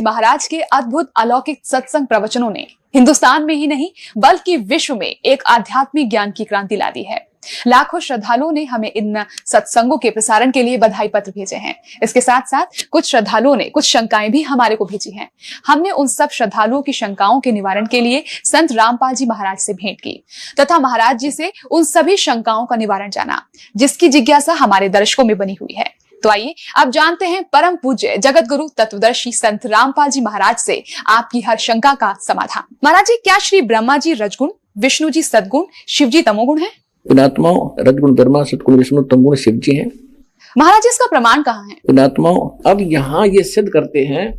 महाराज के अद्भुत अलौकिक सत्संग प्रवचनों ने हिंदुस्तान में ही नहीं बल्कि विश्व में एक आध्यात्मिक ज्ञान की क्रांति ला दी है। लाखों श्रद्धालुओं ने हमें इन सत्संगों के प्रसारण के लिए बधाई पत्र भेजे हैं। इसके साथ साथ कुछ श्रद्धालुओं ने कुछ शंकाएं भी हमारे को भेजी हैं। हमने उन सब श्रद्धालुओं की शंकाओं के निवारण के लिए संत रामपाल जी महाराज से भेंट की तथा महाराज जी से उन सभी शंकाओं का निवारण जाना, जिसकी जिज्ञासा हमारे दर्शकों में बनी हुई है। तो आइए अब जानते हैं परम पूज्य जगत गुरु तत्वदर्शी संत रामपाल जी महाराज से आपकी हर शंका का समाधान। महाराज जी, क्या श्री ब्रह्मा जी रजगुण, विष्णु जी सदगुण, शिव जी तमोगुण है? पुणात्माओं, रजगुण ब्रह्मा, सदगुण विष्णु, तमगुण शिव जी हैं। महाराज जी, इसका प्रमाण कहाँ है? पुणात्माओं, अब यहाँ ये सिद्ध करते हैं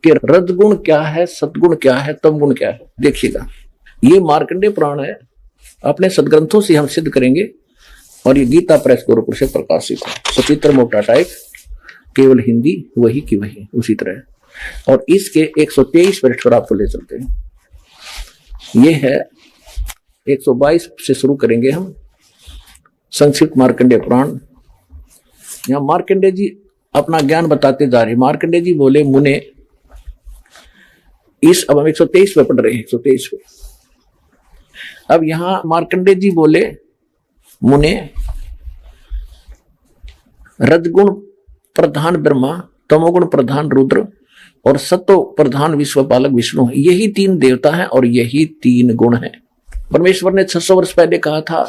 कि रजगुण क्या है, सदगुण क्या है, तमगुण क्या है। देखिएगा, ये मार्कंडेय पुराण है, अपने सदग्रंथों से हम सिद्ध करेंगे और ये गीता प्रेस गोरखपुर से प्रकाशित है। सचित्र मोटा टाइप, केवल हिंदी वही की वही उसी तरह। और इसके 123 पृष्ठ पर आपको ले चलते हैं। ये है 122 से शुरू करेंगे हम संक्षिप्त मार्कंडेय पुराण। यहाँ मार्कंडेय जी अपना ज्ञान बताते जा रहे। मार्कंडेय जी बोले, मुने अब हम 123 पे पढ़ रहे हैं, 123 पे। अब यहां मार्कंडेय जी बोले, मुने रजगुण प्रधान ब्रह्मा, तमोगुण प्रधान रुद्र और सत्व प्रधान विश्वपालक विष्णु, यही तीन देवता हैं और यही तीन गुण हैं। परमेश्वर ने 600 वर्ष पहले कहा था,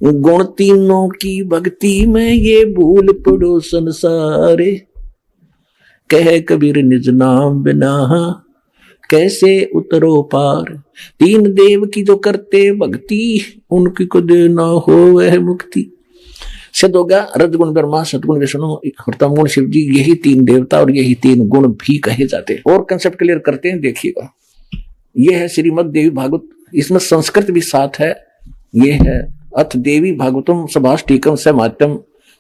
गुण तीनों की भक्ति में ये भूल पड़ो संसारे, कह कबीर निज नाम बिना कैसे उतरो पार। तीन देव की जो करते भक्ति, उनकी को देना हो वह मुक्ति। सिद्ध होगा, रजगुण ब्रह्मा, सदगुण विष्णु और तमगुण शिव जी, यही तीन देवता और यही तीन गुण भी कहे जाते हैं। और कंसेप्ट क्लियर करते हैं, देखिएगा। यह है श्रीमद देवी भागवत, इसमें संस्कृत भी साथ है। यह है अथ देवी भागवतम सभाष टीकम से माध्यम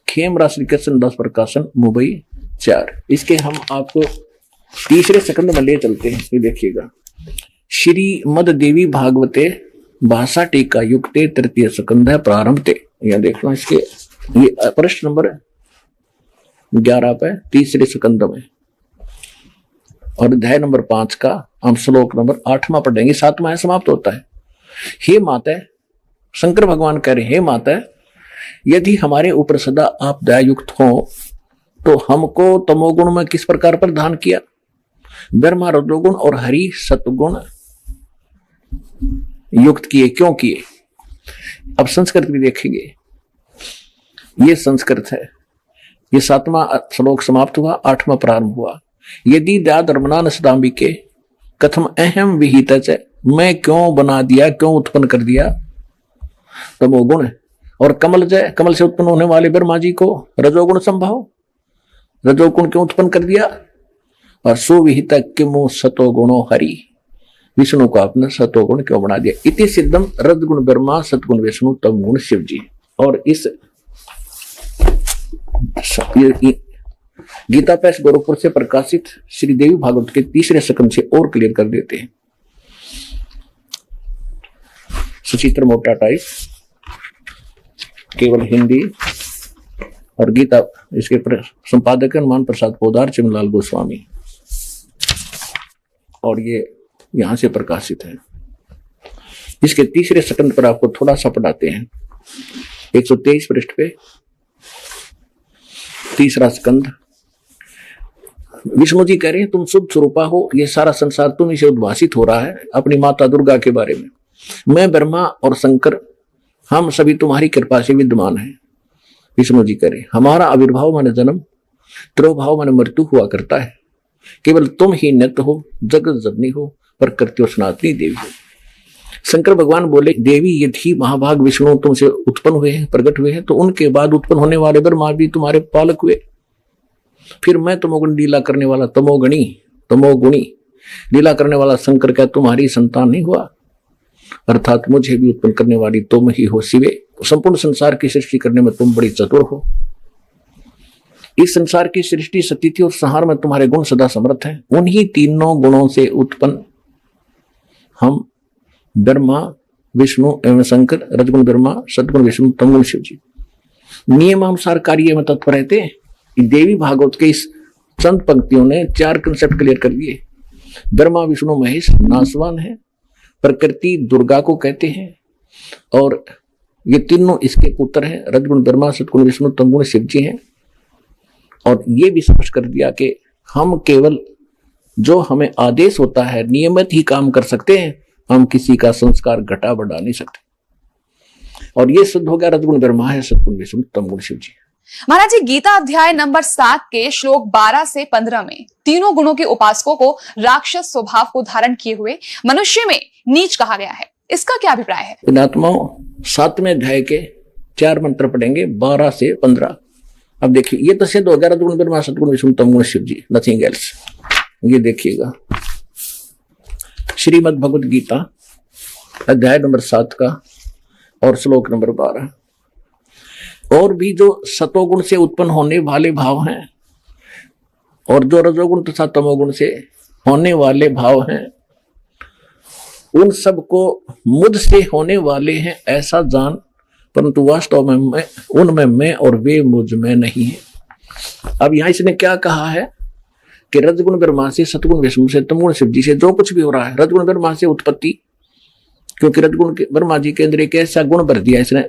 खेम राशि कृष्ण दास प्रकाशन मुंबई 4। इसके हम आपको तीसरे सकंद में ले चलते हैं। ये देखिएगा, श्रीमद देवी भागवते भाषा टीका युक्ते तृतीय सकंद है प्रारंभते। यह देखना, इसके ये प्रश्न नंबर 11 पे तीसरे सकंद में और अध्याय नंबर 5 का हम श्लोक नंबर 8वां पढ़ेंगे। 7वां समाप्त होता है। हे माता, शंकर भगवान कह रहे, हे माता, यदि हमारे ऊपर सदा आप दयायुक्त हो तो हमको तमोगुण में किस प्रकार प्रदान किया, ब्रह्मा रजोगुण और हरि सतगुण युक्त किए, क्यों किए? अब संस्कृत भी देखेंगे। ये संस्कृत है। ये 7वां श्लोक समाप्त हुआ, 8वां प्रारंभ हुआ। यदि दया धर्मना नसदाम्बिके कथम अहम विहित, मैं क्यों बना दिया, क्यों उत्पन्न कर दिया तमोगुण। और कमल जय, कमल से उत्पन्न होने वाले ब्रह्मा जी को रजोगुण संभाव, रजोगुण क्यों उत्पन्न कर दिया। और सुविहित किमु सतोगुणो हरि, विष्णु को आपने सतोगुण क्यों बना दिया। इति सिद्धम रजगुण ब्रह्मा, सतगुण विष्णु, तमगुण शिव जी। और इस गीता प्रेस गोरखपुर से प्रकाशित श्री देवी भागवत के तीसरे सकंद से और क्लियर कर देते हैं। सुचित्र मोटा टाइप, केवल हिंदी और गीता, इसके संपादक हनुमान प्रसाद पोदार, चिमलाल गोस्वामी। और ये यहां से प्रकाशित है। इसके तीसरे सकंद पर आपको थोड़ा सा पढ़ाते हैं। 123 पृष्ठ पे तीसरा स्कंद। विष्णु जी कह रहे हैं, तुम शुद्ध स्वरूपा हो, ये सारा संसार तुम ही से उद्भासित हो रहा है। अपनी माता दुर्गा के बारे में, मैं ब्रह्मा और शंकर, हम सभी तुम्हारी कृपा से विद्यमान हैं। विष्णु जी कह रहे, हमारा आविर्भाव माने जन्म, त्रोभाव माने मृत्यु हुआ करता है। केवल तुम ही नित्य हो, जगत जननी हो, प्रकृति और सनातनी देवी हो। शंकर भगवान बोले, देवी यदि महाभाग विष्णु तुमसे उत्पन्न हुए हैं, प्रकट हुए हैं, तो उनके बाद उत्पन्न होने वाले ब्रह्मा भी तुम्हारे पालक हुए। फिर मैं तमोगुण लीला करने वाला तमोगुणी लीला करने वाला शंकर क्या तुम्हारी संतान नहीं हुआ? अर्थात मुझे भी उत्पन्न करने वाली तुम ही हो शिवे। संपूर्ण संसार की सृष्टि करने में तुम बड़ी चतुर हो। इस संसार की सृष्टि, स्थिति और संहार में तुम्हारे गुण सदा समर्थ हैं। उन्हीं तीनों गुणों से उत्पन्न हम ब्रह्मा, विष्णु एवं शंकर, रजगुण ब्रह्मा, सदगुण विष्णु, तमगुण शिव जी नियमानुसार कार्य में तत्पर रहते हैं। देवी भागवत के इस चंद पंक्तियों ने 4 कंसेप्ट क्लियर कर दिए। ब्रह्मा विष्णु महेश नासवान है, प्रकृति दुर्गा को कहते हैं, और ये तीनों इसके पुत्र हैं। रजगुण ब्रह्मा, सतगुण विष्णु, तमगुण शिव जी हैं। और ये भी स्पष्ट कर दिया कि हम केवल जो हमें आदेश होता है नियमित ही काम कर सकते हैं, हम किसी का संस्कार घटा बढ़ा नहीं सकते। और ये सिद्ध हो गया रजगुण ब्रह्मा है, सतगुण विष्णु, तमगुण शिव जी। महाराज जी, गीता अध्याय नंबर 7 के श्लोक 12 से 15 में तीनों गुणों के उपासकों को राक्षस स्वभाव को धारण किए हुए मनुष्य में नीच कहा गया है। इसका क्या अभिप्राय है? पुण्यात्माओं, 7वें अध्याय के 4 मंत्र पढ़ेंगे 12 से 15। अब देखिए, ये तो सिद्ध हो गया रजगुण ब्रह्मा, सतगुण विष्णु, तमगुण शिव जी, नथिंग एल्स। ये देखिएगा, श्रीमद् भगवद गीता अध्याय नंबर 7 का और श्लोक नंबर 12। और भी जो सतोगुण से उत्पन्न होने वाले भाव हैं और जो रजोगुण तथा तमोगुण से होने वाले भाव हैं, उन सब को मुझ से होने वाले हैं ऐसा जान, परंतु वास्तव में मैं उनमें मैं और वे मुझ में नहीं है। अब यहां इसने क्या कहा है कि रजगुण ब्रह्मा से, सतगुण विष्णु से, तमगुण शिव जी से जो कुछ भी हो रहा है, रजगुण ब्रह्मा से उत्पत्ति, क्योंकि रजगुण ब्रह्मा जी के अंदर एक ऐसा गुण भर दिया इसने,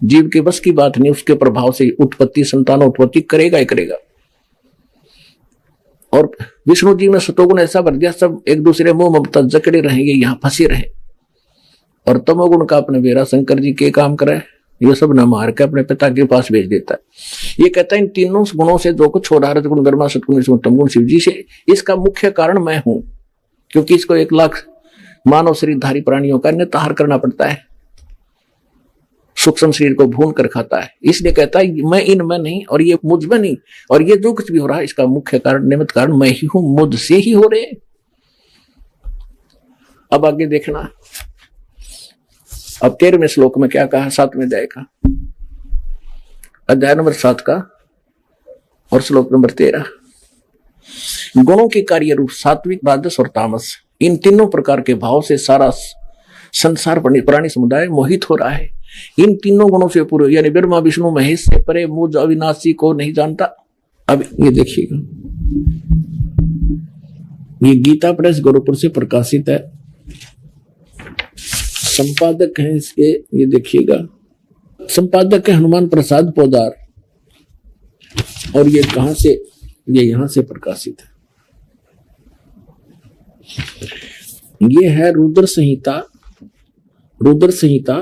जीव के बस की बात नहीं, उसके प्रभाव से उत्पत्ति, संतान उत्पत्ति करेगा ही करेगा। और विष्णु जी में सतोगुण ऐसा भर दिया, सब एक दूसरे मुंह ममता जकड़े रहेंगे, यहां फंसे रहे। और तमोगुण का अपने बेरा शंकर जी के काम करे, ये सब न मार के अपने पिता के पास भेज देता है। ये कहता है इन तीनों गुणों से जो कुछ हो रहा है, रजगुण ब्रह्मा, सतगुण विष्णु, तमगुण शिव जी से, इसका मुख्य कारण मैं हूं, क्योंकि इसको 1 लाख मानव शरीरधारी प्राणियों का निताहार करना पड़ता है, सूक्ष्म शरीर को भून कर खाता है। इसलिए कहता है मैं इनमें नहीं और ये मुझ में नहीं, और ये जो कुछ भी हो रहा है इसका मुख्य कारण, निमित्त कारण मैं ही हूं, मुझ से ही हो रहे। अब आगे देखना, अब 13वें श्लोक में क्या कहा, 7वें अध्याय का, अध्याय नंबर 7 का और श्लोक नंबर 13। गुणों के कार्य रूप सात्विक, राजस और तामस, इन तीनों प्रकार के भाव से सारा संसार प्राणी समुदाय मोहित हो रहा है। इन तीनों गुणों से पूरे, यानी ब्रह्मा विष्णु महेश से परे मुझ अविनाशी को नहीं जानता। अब ये देखिएगा, ये गीता प्रेस गोरखपुर से प्रकाशित है, संपादक हैं इसके, ये देखिएगा, संपादक है हनुमान प्रसाद पोदार, और ये कहां से, ये यहां से प्रकाशित है। ये है रुद्र संहिता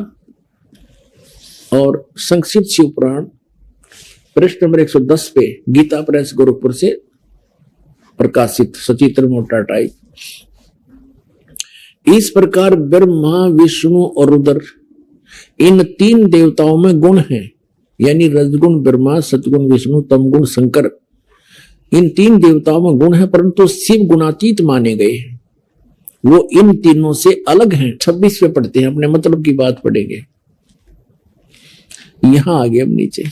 और संक्षिप्त शिव पुराण, पृष्ठ नंबर 110 पे, गीता प्रेस गोरखपुर से प्रकाशित, सचित्र मोटा टाइप। इस प्रकार ब्रह्मा, विष्णु और रुद्र, इन 3 देवताओं में गुण हैं, यानी रजगुण ब्रह्मा, सतगुण विष्णु, तमगुण शंकर, इन 3 देवताओं में गुण है, परंतु शिव गुणातीत माने गए हैं। वो इन तीनों से अलग हैं। 26 पे पढ़ते हैं, अपने मतलब की बात पढ़ेंगे। यहां आगे अब नीचे,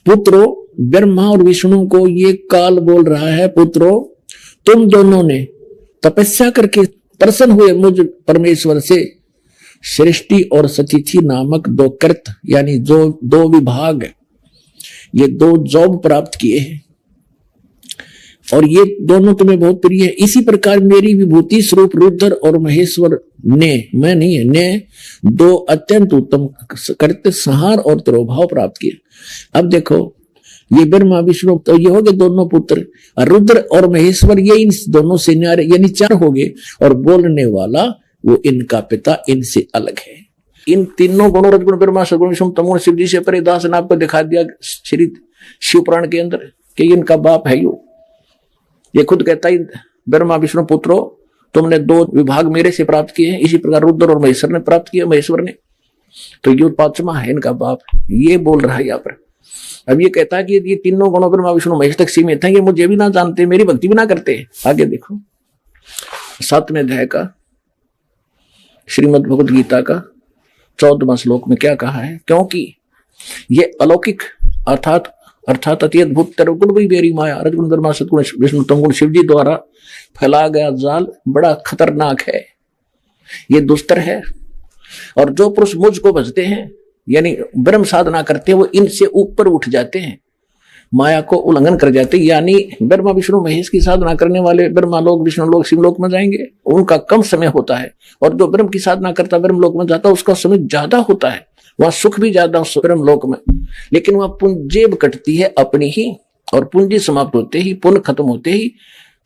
पुत्रो, ब्रह्मा और विष्णु को ये काल बोल रहा है, पुत्रो तुम दोनों ने तपस्या करके प्रसन्न हुए मुझ परमेश्वर से सृष्टि और सतिथि नामक 2 कृत, यानी जो 2 विभाग, ये 2 जॉब प्राप्त किए हैं, और ये दोनों तुम्हें बहुत प्रिय है। इसी प्रकार मेरी विभूति स्वरूप रुद्र और महेश्वर ने, मैं नहीं है, ने 2 अत्यंत उत्तम कृत्य, संहार और तिरोभाव प्राप्त किया। अब देखो, ये ब्रह्मा विष्णु तो ये हो गए दोनों पुत्र, रुद्र और महेश्वर ये इन दोनों से न्यारे, यानी 4 हो गए, और बोलने वाला वो इनका पिता इनसे अलग है। इन तीनों गुणों, रजगुण ब्रह्मा, सतगुण विष्णु, तमगुण शिव जी से परे, दास ने आपको दिखा दिया श्री शिव पुराण के अंदर कि इनका बाप है यो। ये खुद कहता है, ब्रह्मा विष्णु पुत्रो तुमने 2 विभाग मेरे से प्राप्त किए हैं, इसी प्रकार रुद्र और महेश्वर ने प्राप्त किया, महेश्वर ने, तो ये 5वां है इनका बाप, ये बोल रहा है यहाँ पर। अब ये कहता है कि ये तीनों गुणों ब्रह्मा विष्णु महेश तक सीमित है, ये मुझे भी ना जानते, मेरी भक्ति भी ना करते। आगे देखो, 7वें अध्याय का श्रीमद् भगवद गीता का 14वां श्लोक में क्या कहा है, क्योंकि ये अलौकिक अर्थात अति अद्भुत गुण भी बेरी माया, रजगुण ब्रह्मा, सतगुण विष्णु, तमगुण शिव जी द्वारा फैला गया जाल बड़ा खतरनाक है, ये दुस्तर है। और जो पुरुष मुझको भजते हैं, यानी ब्रह्म साधना करते हैं, वो इनसे ऊपर उठ जाते हैं। माया को उल्लंघन कर जाते, यानी ब्रह्मा विष्णु महेश की साधना करने वाले ब्रह्मा लोक विष्णु लोक शिवलोक में जाएंगे, उनका कम समय होता है। और जो ब्रह्म की साधना करता ब्रह्म लोक में जाता है उसका समय ज्यादा होता है, वहां सुख भी ज्यादा ब्रह्म लोक में, लेकिन वहां पुंजेब कटती है अपनी ही, और पूंजी समाप्त होते ही, पुण्य खत्म होते ही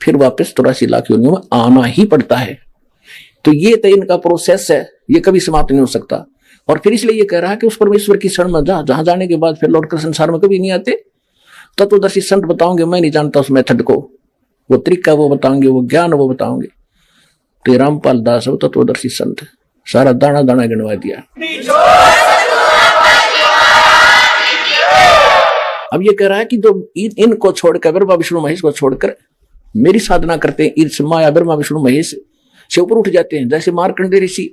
फिर वापस 83 लाख योनियों में आना ही पड़ता है। तो ये तो इनका प्रोसेस है, ये कभी समाप्त नहीं हो सकता। और फिर इसलिए ये कह रहा है कि उस परमेश्वर की शरण में जा, जहां जाने के बाद फिर लौटकर संसार में कभी नहीं आते। तत्वदर्शी संत बताओगे, मैं नहीं जानता उस मेथड को, वो तरीका वो बताओगे, वो ज्ञान वो बताओगे। तो रामपाल दास वो तत्वदर्शी संत, सारा दाना दाना गिनवा दिया। अब ये कह रहा है कि जो इनको छोड़कर, ब्रह्मा विष्णु महेश को छोड़कर मेरी साधना करते हैं, इस माया ब्रह्मा विष्णु महेश से ऊपर उठ जाते हैं। जैसे मार्कंडेय ऋषि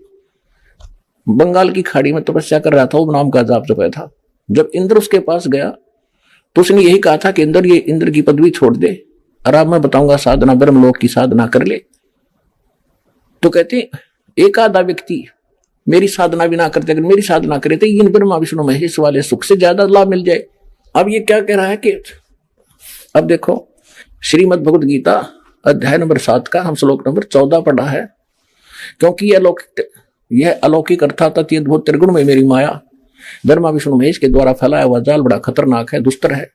बंगाल की खाड़ी में तपस्या कर रहा था, वो नाम का जाप जपाया था। जब इंद्र उसके पास गया तो उसने यही कहा था कि इंद्र, ये इंद्र की पदवी छोड़ दे और अब मैं बताऊंगा साधना, ब्रह्मलोक की साधना कर ले। तो कहते एक आधा व्यक्ति मेरी साधना भी ना करते, अगर मेरी साधना करे तो इन ब्रह्मा विष्णु महेश वाले सुख से ज्यादा लाभ मिल जाए। अब ये क्या कह रहा है कि अब देखो श्रीमद् भगवद गीता अध्याय नंबर 7 का हम श्लोक नंबर 14 पढ़ा है। क्योंकि यह अलौकिक अर्थात अति अद्भुत त्रिगुण में मेरी माया ब्रह्मा विष्णु महेश के द्वारा फैलाया हुआ जाल बड़ा खतरनाक है, दुस्तर है।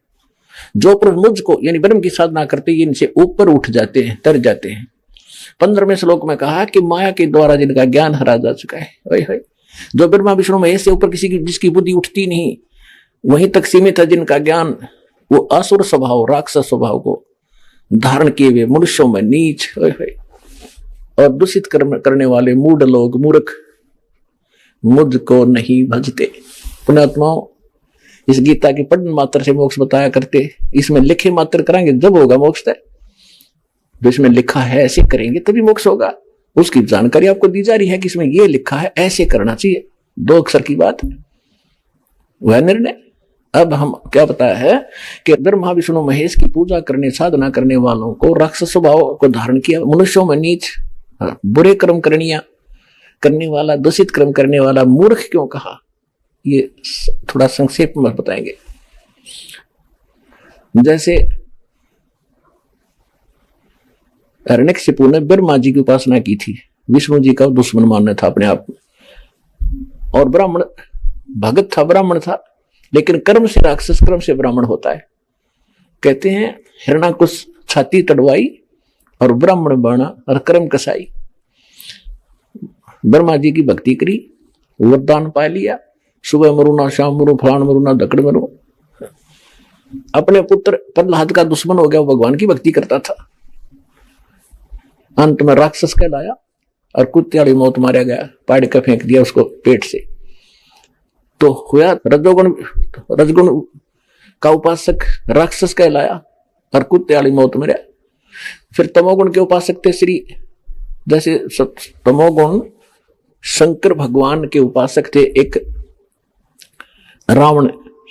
जो पुरुष मुझको यानी ब्रह्म की साधना करते हैं इनसे ऊपर उठ जाते हैं, तर जाते हैं। 15वें श्लोक में कहा कि माया के द्वारा जिनका ज्ञान हरा जा चुका है, जो ब्रह्मा विष्णु महेश से ऊपर किसी की जिसकी बुद्धि उठती नहीं, वहीं तक सीमित है जिनका ज्ञान वो असुर स्वभाव राक्षस स्वभाव को धारण किए हुए मनुष्यों में नीच और दूषित करने वाले मूढ़ लोग मूर्ख मुझको नहीं भजते। पुण्यात्माओं, इस गीता के पठन मात्र से मोक्ष बताया करते, इसमें लिखे मात्र कराएंगे जब होगा मोक्ष तय। जो इसमें लिखा है ऐसे करेंगे तभी मोक्ष होगा। उसकी जानकारी आपको दी जा रही है कि इसमें यह लिखा है ऐसे करना चाहिए, 2 अक्षर की बात है, वह निर्णय। अब हम क्या बताया है कि ब्रह्मा विष्णु महेश की पूजा करने साधना करने वालों को राक्षस स्वभाव को धारण किया, मनुष्यों में नीच बुरे कर्म करने वाला, दूषित कर्म करने वाला मूर्ख क्यों कहा, ये थोड़ा संक्षेप में बताएंगे। जैसे हिरण्यकशिपु ने ब्रह्मा जी की उपासना की थी, विष्णु जी का दुश्मन मानना था अपने आप में, और ब्राह्मण भगत था, ब्राह्मण था, लेकिन कर्म से राक्षस, कर्म से ब्राह्मण होता है। कहते हैं हिरण्याकुश छाती तड़वाई और ब्राह्मण बना और कर्म कसाई। ब्रह्मा जी की भक्ति करी, वरदान पा लिया, सुबह मरू ना शाम मरू, फलान मरू ना दकड़ मरू। अपने पुत्र प्रहलाद का दुश्मन हो गया, वो भगवान की भक्ति करता था, अंत में राक्षस कहलाया और कुत्ते वाली मौत मारा गया, पाड़ का फेंक दिया उसको पेट से। तो हुआ रजगुण का उपासक राक्षस कहलाया और कुत्ते वाली मौत मरा। फिर तमोगुण के उपासक थे श्री, जैसे तमोगुण शंकर भगवान के उपासक थे एक रावण,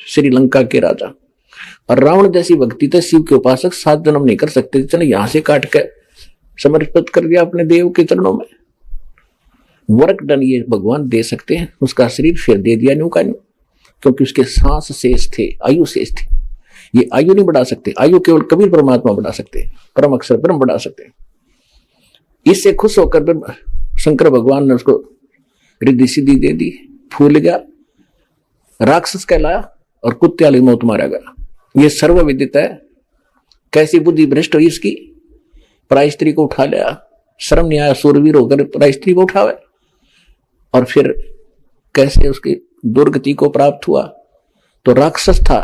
श्रीलंका के राजा, और रावण जैसी भक्ति थे शिव के उपासक 7 जन्म नहीं कर सकते, चलो यहां से काट के समर्पित कर दिया अपने देव के चरणों में। वर्क डन ये भगवान दे सकते हैं, उसका शरीर फिर दे दिया न्यू का न्यू, क्योंकि उसके सांस शेष थे, आयु शेष थी। ये आयु नहीं बढ़ा सकते, आयु केवल कबीर परमात्मा बढ़ा सकते हैं, परम अक्षर ब्रह्म बढ़ा सकते हैं। इससे खुश होकर शंकर भगवान ने उसको रिद्धि सिद्धि दे दी, फूल गया, राक्षस कहलाया और कुत्ते वाली मौत मारा गया। ये सर्वविदित है। कैसी बुद्धि भ्रष्ट हुई इसकी, पराई स्त्री को उठा लिया, शर्म नहीं आया सूरवीर होकर पराई स्त्री को उठावे, और फिर कैसे उसकी दुर्गति को प्राप्त हुआ। तो राक्षस था,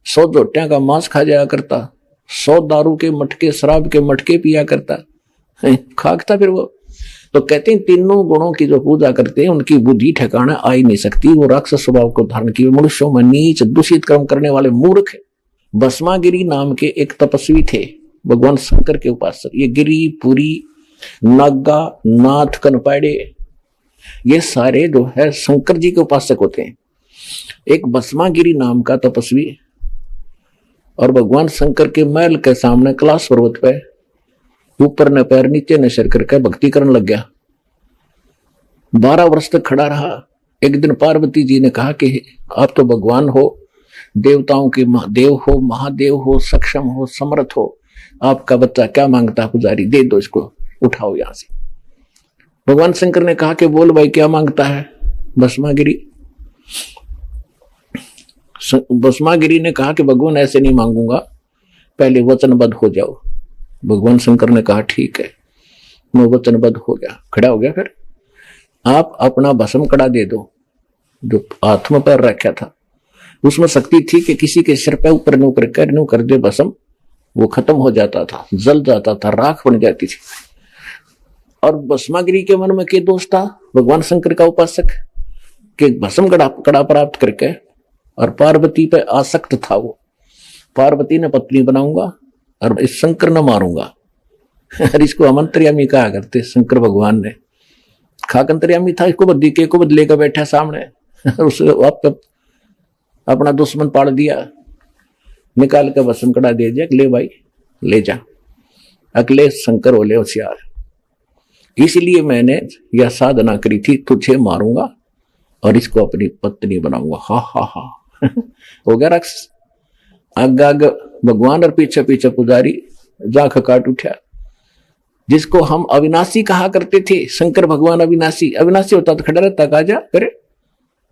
100 जोटियां का मांस खा जाया करता, 100 दारू के मटके, शराब के मटके पिया करता, खाक था फिर वो। तो कहते हैं तीनों गुणों की जो पूजा करते हैं उनकी बुद्धि ठिकाना आ ही नहीं सकती, वो राक्षस स्वभाव को धारण किए मनुष्यों में नीच दूषित कर्म करने वाले मूर्ख है। भस्मागिरी नाम के एक तपस्वी थे, भगवान शंकर के उपासक। ये गिरी, पुरी, नागा, नाथ, कनपाड़े, ये सारे जो है शंकर जी के उपासक होते हैं। एक भस्मागिरी नाम का तपस्वी और भगवान शंकर के महल के सामने कैलाश पर्वत पे ऊपर न पैर नीचे न सिर करके भक्ति करने लग गया। 12 वर्ष तक खड़ा रहा। एक दिन पार्वती जी ने कहा कि आप तो भगवान हो, देवताओं के देव हो, महादेव हो, सक्षम हो, समर्थ हो, आपका बच्चा क्या मांगता है पुजारी, दे दो इसको, उठाओ यहां से। भगवान शंकर ने कहा कि बोल भाई क्या मांगता है। भस्मागिरी भस्मागिरी ने कहा कि भगवान ऐसे नहीं मांगूंगा, पहले वचनबद्ध हो जाओ। भगवान शंकर ने कहा ठीक है, मैं वचनबद्ध हो गया, खड़ा हो गया। फिर आप अपना भस्म कड़ा दे दो, जो आत्मा पर रखा था उसमें शक्ति थी कि किसी के सिर पे ऊपर नो कर दे भस्म, वो खत्म हो जाता था, जल जाता था, राख बन जाती थी। और भस्मागिरी के मन में क्या दोष था, भगवान शंकर का उपासक, कि भस्म कड़ा प्राप्त करके और पार्वती पे आसक्त था वो, पार्वती ने पत्नी बनाऊंगा और इस शंकर न मारूंगा। और इसको अमंतर्यामी कहा करते शंकर भगवान ने, खाक अंतर्यामी था, इसको बदले का बैठा सामने, उसे अपना दुश्मन पाड़ दिया, निकाल कर भस्म कड़ा दे दिया, ले भाई ले जा। अगले शंकर बोले होशियार, इसलिए मैंने यह साधना करी थी, तुझे मारूंगा और इसको अपनी पत्नी बनाऊंगा। हा हा हा हो गया राक्षस। आग आग भगवान और पीछे पीछे पुजारी, जाख काट उठा। जिसको हम अविनाशी कहा करते थे, शंकर भगवान अविनाशी, अविनाशी होता तो खड़ा रहता, काजा करे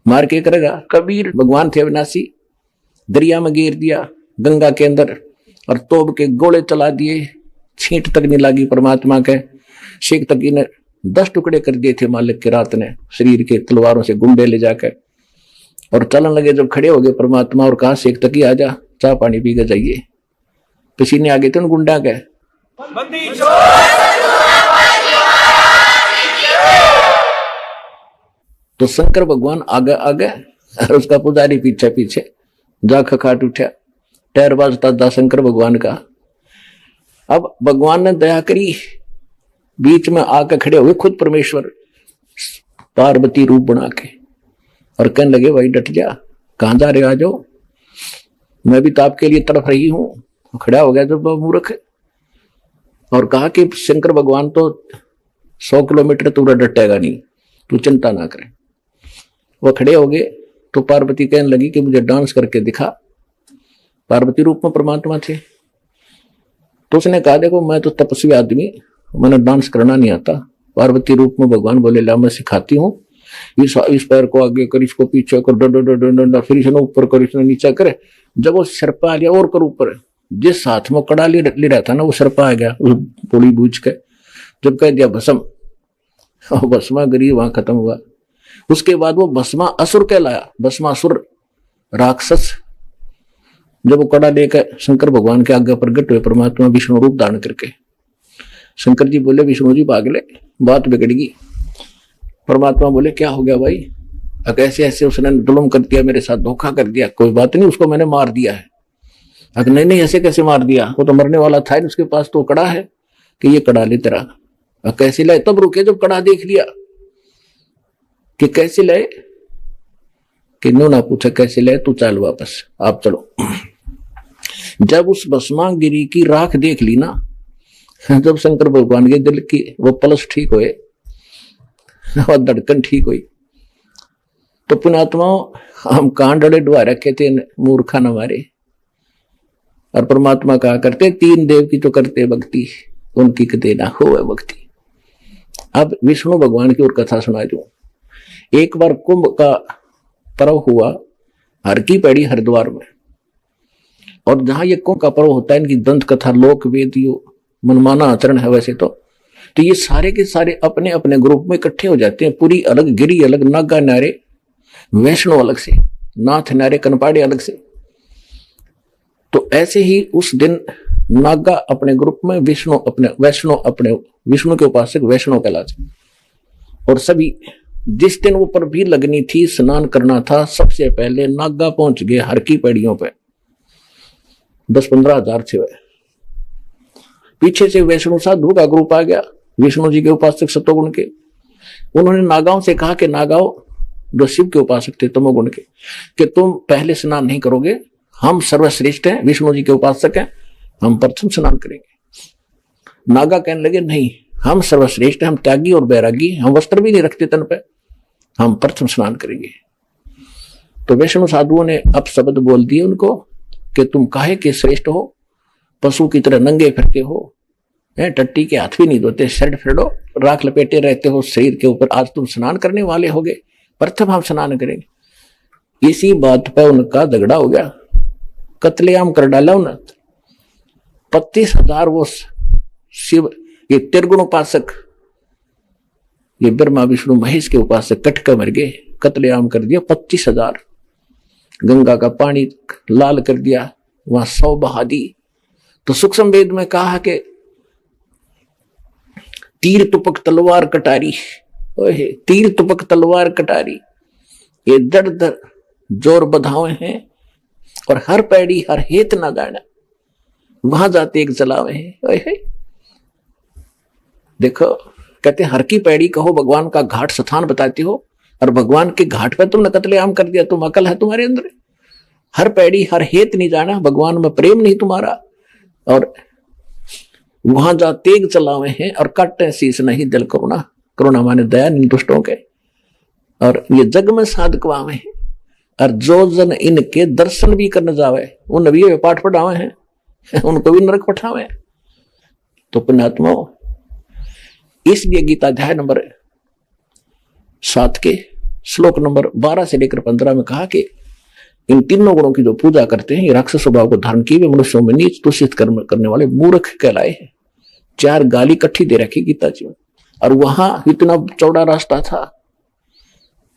मार के करेगा। कबीर भगवान थे अविनाशी, दरिया में गिर दिया गंगा के अंदर और तोब के गोले चला दिए, छींट तक नहीं लगी परमात्मा के। शेख तकी ने 10 टुकड़े कर दिए थे मालिक के रात ने, शरीर के तलवारों से गुंडे ले जाकर, और चलन लगे। जब खड़े हो गए परमात्मा और कहा शेख तकी आजा, चाय पानी पी के जाइए, पसीने आ गए थे उन गुंडा के। तो शंकर भगवान आगे आगे और उसका पुजारी पीछे पीछे, जा खखाट उठा, टैर बाजता था शंकर भगवान का। अब भगवान ने दया करी, बीच में आकर खड़े हुए खुद परमेश्वर, पार्वती रूप बना के, और कहने लगे भाई डट जा, कहां जा रहे, आ जाओ, मैं भी तो आपके लिए तड़प रही हूं। खड़ा हो गया जब मूर्ख, और कहा कि शंकर भगवान तो 100 किलोमीटर दूर डटेगा नहीं, तू चिंता ना करे। वो खड़े हो गए तो पार्वती कहने लगी कि मुझे डांस करके दिखा। पार्वती रूप में परमात्मा थे, तो उसने कहा देखो मैं तो तपस्वी आदमी, मैंने डांस करना नहीं आता। पार्वती रूप में भगवान बोले ला मैं सिखाती हूँ, इस पैर को आगे कर, इसको पीछे कर, डंडा, फिर इसने ऊपर कर, इसने नीचा करे। जब वो सरपा आ गया और कर ऊपर, जिस हाथ में कड़ा ले रहा था ना वो सरपा आ गया उस पोड़ी बूझ के। जब कह दिया भस्म, भस्मा गिरी, वहां खत्म हुआ। उसके बाद वो भस्मा असुर कहलाया, भस्मासुर राक्षस। जब वो कड़ा लेकर शंकर भगवान के आगे प्रकट हुए परमात्मा विष्णु रूप धारण करके, शंकर जी बोले विष्णु जी भागले, बात बिगड़गी। परमात्मा बोले क्या हो गया भाई, कैसे ऐसे उसने जुल्म कर दिया, मेरे साथ धोखा कर दिया। कोई बात नहीं, उसको मैंने मार दिया है। अगर नहीं ऐसे कैसे मार दिया, वो तो मरने वाला था, उसके पास तो कड़ा है कि ये कड़ा ले तेरा। कैसे लाए, तब रुके जब कड़ा देख लिया कि कैसे लाए, कि नो ना पूछा कैसे लाए, तू चल वापस, आप चलो। जब उस भस्मागिरी की राख देख ली ना, जब शंकर भगवान के दिल की वो पल्स ठीक हुए और धड़कन ठीक हुई, तो पुणात्मा हम कहां डरे डुआ रखे थे मूर्खा न मारे। और परमात्मा कहा करते 3 देव की तो करते भक्ति, उनकी कते ना हो भक्ति। अब विष्णु भगवान की और कथा सुना दूं। एक बार कुंभ का पर्व हुआ हर की पैड़ी हरिद्वार में, और जहां ये कुंभ का पर्व होता है, इनकी दंत कथा, लोक वेद, मनमाना आचरण है वैसे तो ये सारे के सारे अपने अपने ग्रुप में इकट्ठे हो जाते हैं। पूरी अलग, गिरी अलग, नागा नारे, वैष्णव अलग से, नाथ नारे, कनपाड़े अलग से। तो ऐसे ही उस दिन नागा अपने ग्रुप में, विष्णु अपने, वैष्णव अपने, विष्णु के उपासक वैष्णव कहलाते। और सभी जिस दिन वो पर भी लगनी थी, स्नान करना था, सबसे पहले नागा पहुंच गए हर की पैड़ियों पे, 10-15 हजार थे। पीछे से वैष्णु साधु का ग्रुप आ गया, विष्णु जी के उपासक सतोगुण के। उन्होंने नागाओं से कहा कि नागाओं, जो शिव के उपासक थे तमोगुण के, कि तुम पहले स्नान नहीं करोगे, हम सर्वश्रेष्ठ हैं, विष्णु जी के उपासक हैं, हम प्रथम स्नान करेंगे। नागा कहने लगे नहीं, हम सर्वश्रेष्ठ हैं, हम त्यागी और बैरागी, हम वस्त्र भी नहीं रखते तन पे, हम प्रथम स्नान करेंगे। तो वैष्णव साधुओं ने अपशब्द बोल दिए उनको कि तुम काहे के श्रेष्ठ हो, पशु की तरह नंगे फिरते हो, टट्टी के हाथ भी नहीं धोते, शर्ट फेड़ो, राख लपेटे रहते हो शरीर के ऊपर, आज तुम स्नान करने वाले होगे, प्रथम हम स्नान करेंगे। इसी बात पर उनका झगड़ा हो गया, कत्लेआम कर डाला उन्हें। 25,000 वो शिव ये त्रिगुण उपासक, ये ब्रह्मा विष्णु महेश के उपासक कट कर मर गए, कत्लेआम कर दिया 25,000। गंगा का पानी लाल कर दिया, वहां 100 बहा दी। तो सूक्ष्म वेद में कहा कि तीर तुपक तलवार कटारी, तीर तुपक तलवार कटारी, ये दर दर जोर बधावे हैं और हर पैड़ी हर हेत ना जाना, वहां जाते एक जलावे हैं। देखो कहते हर की पैड़ी कहो, भगवान का घाट स्थान बताते हो, और भगवान के घाट पे तुमने कत्लेआम कर दिया। तुम अकल है तुम्हारे अंदर? हर पैड़ी हर हेत नहीं जाना, भगवान में प्रेम नहीं तुम्हारा, और वहां जा तेग चलावे हैं और काटे शीश नहीं दिल करुणा, करुणा माने दया दुष्टों के, और ये जग में साधकवावे हैं। और जो जन इनके दर्शन भी करने जावे उन भी ये पाठ पढ़ावे हैं, उनको भी नरक पठावे। तो पुण्यात्मा, इसलिए गीता अध्याय नंबर 7 के श्लोक नंबर 12 से लेकर 15 में कहा कि इन तीनों गुणों की जो पूजा करते हैं, ये राक्षस स्वभाव को धारण किए वे मनुष्यों में नीच दूषित कर्म करने वाले मूर्ख कहलाए हैं। 4 गाली इकट्ठी दे रखी गीता जी में। और वहां इतना चौड़ा रास्ता था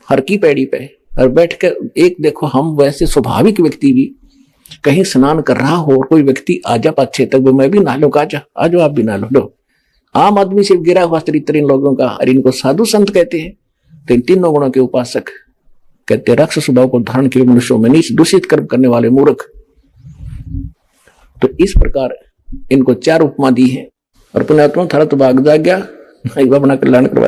हर की पैड़ी पे, और बैठ कर एक देखो, हम वैसे स्वाभाविक व्यक्ति भी कहीं स्नान कर रहा हो और कोई व्यक्ति आजा पाछे तक, मैं भी नहा लो, आ जाओ आप भी नहा लो। आम आदमी से गिरा हुआ चरित्र इन लोगों का, और इनको साधु संत कहते हैं। तो इन तीनों गुणों के उपासक कहते राक्षस स्वभाव को धारण किए मनुष्यों में नीच दूषित कर्म करने वाले मूर्ख। तो इस प्रकार इनको 4 उपमा दी है। और पुण्यात्मा थारा तो भाग जा गया, अपना कल्याण करवा।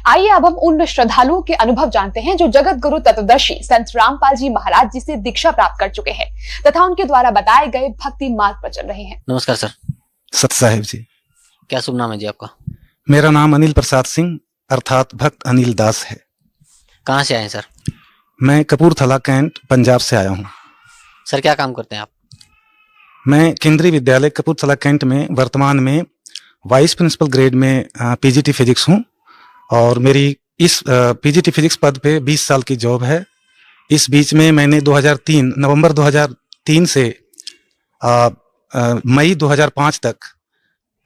आइए अब हम उन श्रद्धालुओं के अनुभव जानते हैं जो जगत गुरु तत्वदर्शी संत रामपाल जी महाराज जी से दीक्षा प्राप्त कर चुके हैं तथा उनके द्वारा बताए गए भक्ति मार्ग पर चल रहे हैं। नमस्कार सर। सत साहिब जी। क्या शुभ नाम है जी आपका? मेरा नाम अनिल प्रसाद सिंह अर्थात भक्त अनिल दास है। कहाँ से आए हैं सर? मैं कपूरथला कैंट पंजाब से आया हूँ। सर क्या काम करते हैं आप? मैं केंद्रीय विद्यालय कपूरथला कैंट में वर्तमान में वाइस प्रिंसिपल ग्रेड में पीजीटी फिजिक्स हूँ, और मेरी इस पीजीटी फिजिक्स पद पे 20 साल की जॉब है। इस बीच में मैंने नवंबर 2003 से मई 2005 तक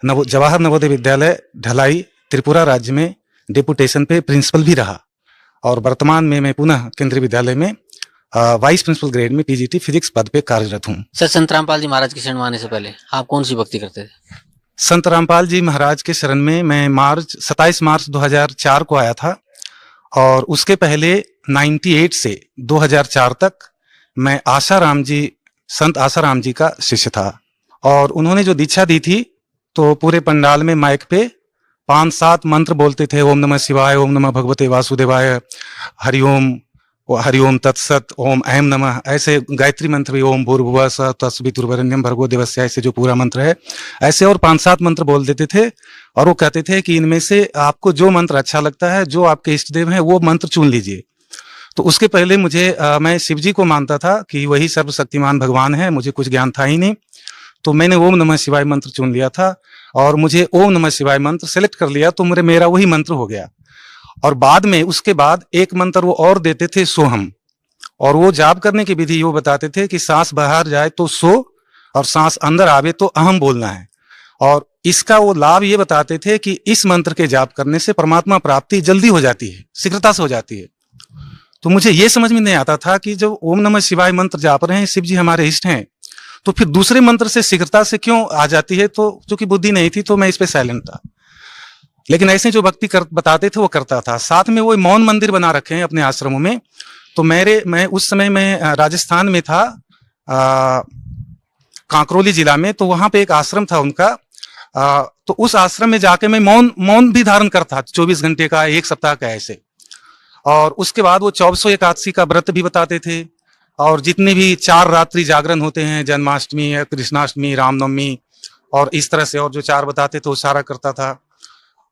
जवाहर नवोदय विद्यालय ढलाई त्रिपुरा राज्य में डेपुटेशन पे प्रिंसिपल भी रहा, और वर्तमान में मैं पुनः केंद्रीय विद्यालय में वाइस प्रिंसिपल ग्रेड में पीजीटी फिजिक्स पद पे कार्यरत हूँ। सर संत रामपाल जी महाराज के शरण में आने से पहले आप कौन सी भक्ति करते थे? संत रामपाल जी महाराज के शरण में मैं 27 मार्च 2004 को आया था, और उसके पहले 98 से 2004 तक मैं संत आसाराम जी का शिष्य था। और उन्होंने जो दीक्षा दी थी तो पूरे पंडाल में माइक पे 5-7 मंत्र बोलते थे। ओम नमः शिवाय, ओम नमः भगवते वासुदेवाय, हरिओम, हरिओम तत्सत, ओम ऐम नमः, ऐसे गायत्री मंत्र भी, ओम भूर्भुवः स्वः तत्सवितुर्वरेण्यं भर्गो देवस्य, ऐसे जो पूरा मंत्र है ऐसे और 5-7 मंत्र बोल देते थे। और वो कहते थे कि इनमें से आपको जो मंत्र अच्छा लगता है, जो आपके इष्ट देव हैं, वो मंत्र चुन लीजिए। तो उसके पहले मैं शिव जी को मानता था कि वही सर्वशक्तिमान भगवान है, मुझे कुछ ज्ञान था ही नहीं। तो मैंने ओम नमः शिवाय मंत्र चुन लिया था, और मुझे ओम नमः शिवाय मंत्र सेलेक्ट कर लिया, तो मेरा वही मंत्र हो गया। और बाद में उसके बाद एक मंत्र वो और देते थे, सोहम, और वो जाप करने की विधि वो बताते थे कि सांस बाहर जाए तो सो, और सांस अंदर आवे तो अहम बोलना है। और इसका वो लाभ ये बताते थे कि इस मंत्र के जाप करने से परमात्मा प्राप्ति जल्दी हो जाती है, शीघ्रता से हो जाती है। तो मुझे ये समझ में नहीं आता था कि जो ओम नमः शिवाय मंत्र जाप रहे हैं, शिव जी हमारे इष्ट हैं, तो फिर दूसरे मंत्र से शीघ्रता से क्यों आ जाती है? तो चूंकि बुद्धि नहीं थी तो मैं इस पे साइलेंट था। लेकिन ऐसे जो भक्ति बताते थे वो करता था। साथ में वो मौन मंदिर बना रखे हैं अपने आश्रमों में। तो मैं उस समय मैं राजस्थान में था, कांकरोली जिला में। तो वहां पे एक आश्रम था उनका, तो उस आश्रम में जाके मैं मौन भी धारण करता, 24 घंटे का, 1 सप्ताह का ऐसे। और उसके बाद वो 24 एकादशी का व्रत भी बताते थे, और जितने भी 4 रात्रि जागरण होते हैं, जन्माष्टमी या कृष्णाष्टमी, रामनवमी, और इस तरह से और जो 4 बताते थे वो सारा करता था।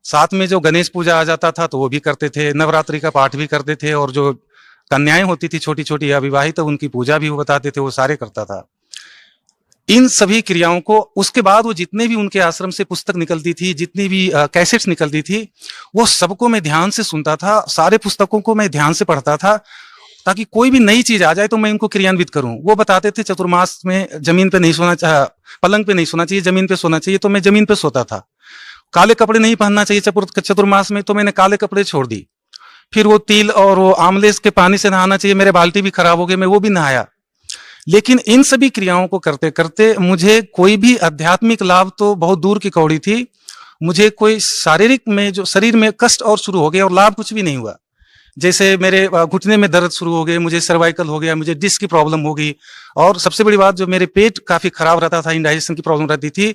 साथ में जो गणेश पूजा आ जाता था तो वो भी करते थे, नवरात्रि का पाठ भी करते थे, और जो कन्याएं होती थी छोटी छोटी अविवाहित तो उनकी पूजा भी वो बताते थे, वो सारे करता था। इन सभी क्रियाओं को उसके बाद वो जितने भी उनके आश्रम से पुस्तक निकलती थी, जितनी भी कैसेट्स निकलती थी, वो सबको मैं ध्यान से सुनता था, सारे पुस्तकों को मैं ध्यान से पढ़ता था, ताकि कोई भी नई चीज आ जाए तो मैं इनको क्रियान्वित करूं। वो बताते थे चतुर्मास में जमीन पे नहीं सोना चाहिए, पलंग पे नहीं सोना चाहिए, जमीन पे सोना चाहिए, तो मैं जमीन पे सोता था। काले कपड़े नहीं पहनना चाहिए चतुर्मास में, तो मैंने काले कपड़े छोड़ दी। फिर वो तिल और वो आमले के पानी से नहाना चाहिए, मेरे बाल्टी भी खराब हो गए, मैं वो भी नहाया। लेकिन इन सभी क्रियाओं को करते करते मुझे कोई भी आध्यात्मिक लाभ तो बहुत दूर की कौड़ी थी, मुझे कोई शारीरिक में जो शरीर में कष्ट और शुरू हो गया और लाभ कुछ भी नहीं हुआ। जैसे मेरे घुटने में दर्द शुरू हो गए, मुझे सर्वाइकल हो गया, मुझे डिस्क की प्रॉब्लम हो गई, और सबसे बड़ी बात जो मेरे पेट काफी खराब रहता था, इंडाइजेशन की प्रॉब्लम रहती थी।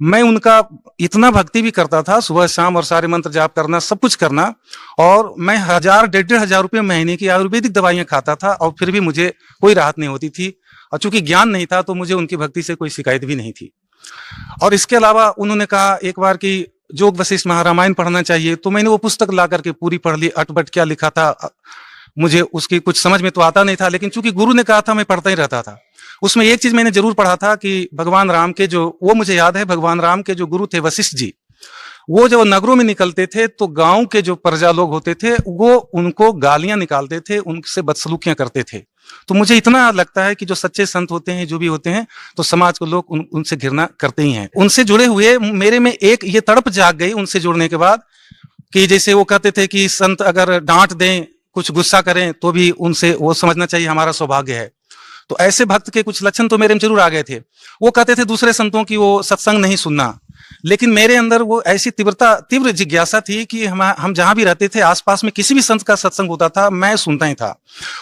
मैं उनका इतना भक्ति भी करता था, सुबह शाम, और सारे मंत्र जाप करना, सब कुछ करना, और मैं 1,000-1,500 रुपये महीने की आयुर्वेदिक दवाइयां खाता था, और फिर भी मुझे कोई राहत नहीं होती थी। और चूंकि ज्ञान नहीं था तो मुझे उनकी भक्ति से कोई शिकायत भी नहीं थी। और इसके अलावा उन्होंने कहा एक बार कि जोग वशिष्ठ महारामायण पढ़ना चाहिए, तो मैंने वो पुस्तक ला करके पूरी पढ़ ली। अटबट क्या लिखा था मुझे उसकी कुछ समझ में तो आता नहीं था, लेकिन चूंकि गुरु ने कहा था मैं पढ़ता ही रहता था। उसमें एक चीज मैंने जरूर पढ़ा था कि भगवान राम के जो, वो मुझे याद है, भगवान राम के जो गुरु थे वशिष्ठ जी, वो जब नगरों में निकलते थे तो गांव के जो प्रजा लोग होते थे वो उनको गालियां निकालते थे, उनसे बदसलूकियां करते थे। तो मुझे इतना लगता है कि जो सच्चे संत होते हैं, जो भी होते हैं, तो समाज को लोग उनसे घृणा करते ही हैं। उनसे जुड़े हुए मेरे में एक ये तड़प जाग गई उनसे जुड़ने के बाद, कि जैसे वो कहते थे कि संत अगर डांट दें, कुछ गुस्सा करें, तो भी उनसे वो समझना चाहिए हमारा सौभाग्य है। तो ऐसे भक्त के कुछ लक्षण तो मेरे में जरूर आ गए थे। वो कहते थे दूसरे संतों की वो सत्संग नहीं सुनना, लेकिन मेरे अंदर वो ऐसी तीव्र जिज्ञासा थी कि हम जहां भी रहते थे, आसपास में किसी भी संत का सत्संग होता था, मैं सुनता ही था।